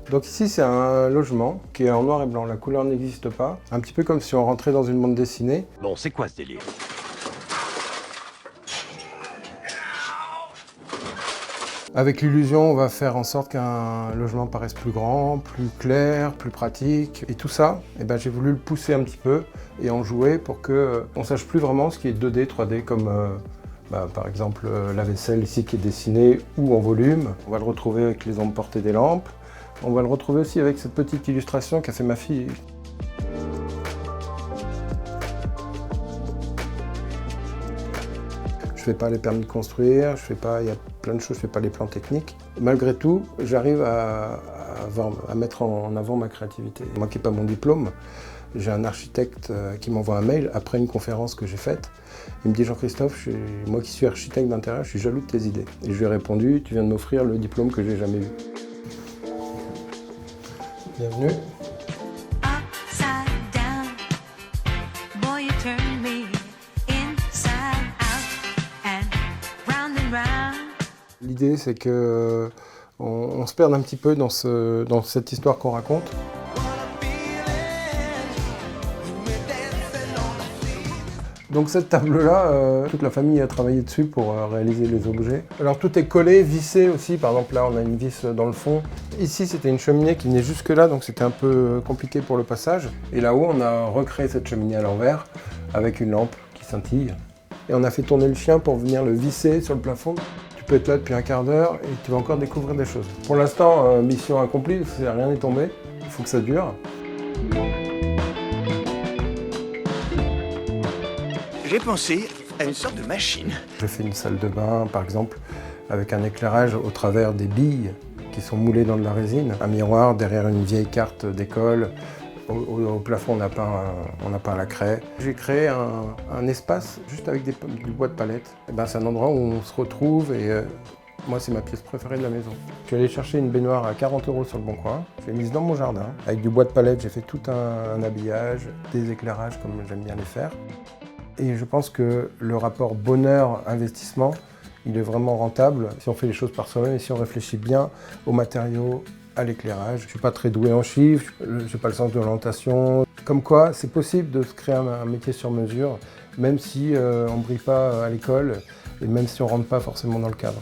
Donc ici c'est un logement qui est en noir et blanc, la couleur n'existe pas. Un petit peu comme si on rentrait dans une bande dessinée. Bon, c'est quoi ce délire? Avec l'illusion, on va faire en sorte qu'un logement paraisse plus grand, plus clair, plus pratique. Et tout ça, j'ai voulu le pousser un petit peu et en jouer pour qu'on ne sache plus vraiment ce qui est 2D, 3D, comme par exemple la vaisselle ici qui est dessinée ou en volume. On va le retrouver avec les ombres portées des lampes. On va le retrouver aussi avec cette petite illustration qu'a fait ma fille. Je fais pas les permis de construire, il y a plein de choses, je fais pas les plans techniques. Malgré tout, j'arrive à mettre en avant ma créativité. Moi qui n'ai pas mon diplôme, j'ai un architecte qui m'envoie un mail après une conférence que j'ai faite. Il me dit « Jean-Christophe, moi qui suis architecte d'intérieur, je suis jaloux de tes idées. » Et je lui ai répondu « Tu viens de m'offrir le diplôme que j'ai jamais eu. » Bienvenue. L'idée, c'est que on se perde un petit peu dans cette histoire qu'on raconte. Donc cette table-là, toute la famille a travaillé dessus pour réaliser les objets. Alors tout est collé, vissé aussi. Par exemple, là, on a une vis dans le fond. Ici, c'était une cheminée qui venait jusque là, donc c'était un peu compliqué pour le passage. Et là-haut, on a recréé cette cheminée à l'envers avec une lampe qui scintille. Et on a fait tourner le chien pour venir le visser sur le plafond. Tu peux être là depuis un quart d'heure et tu vas encore découvrir des choses. Pour l'instant, mission accomplie, rien n'est tombé. Il faut que ça dure. J'ai pensé à une sorte de machine. J'ai fait une salle de bain, par exemple, avec un éclairage au travers des billes qui sont moulées dans de la résine. Un miroir derrière une vieille carte d'école. Au plafond, on a peint à la craie. J'ai créé un espace juste avec du bois de palette. C'est un endroit où on se retrouve et moi, c'est ma pièce préférée de la maison. Je suis allé chercher une baignoire à 40 € sur le Bon Coin. Je l'ai mise dans mon jardin. Avec du bois de palette, j'ai fait tout un habillage, des éclairages comme j'aime bien les faire. Et je pense que le rapport bonheur-investissement, il est vraiment rentable si on fait les choses par soi-même et si on réfléchit bien aux matériaux, à l'éclairage. Je ne suis pas très doué en chiffres, je n'ai pas le sens de l'orientation. Comme quoi, c'est possible de se créer un métier sur mesure, même si on ne brille pas à l'école et même si on ne rentre pas forcément dans le cadre.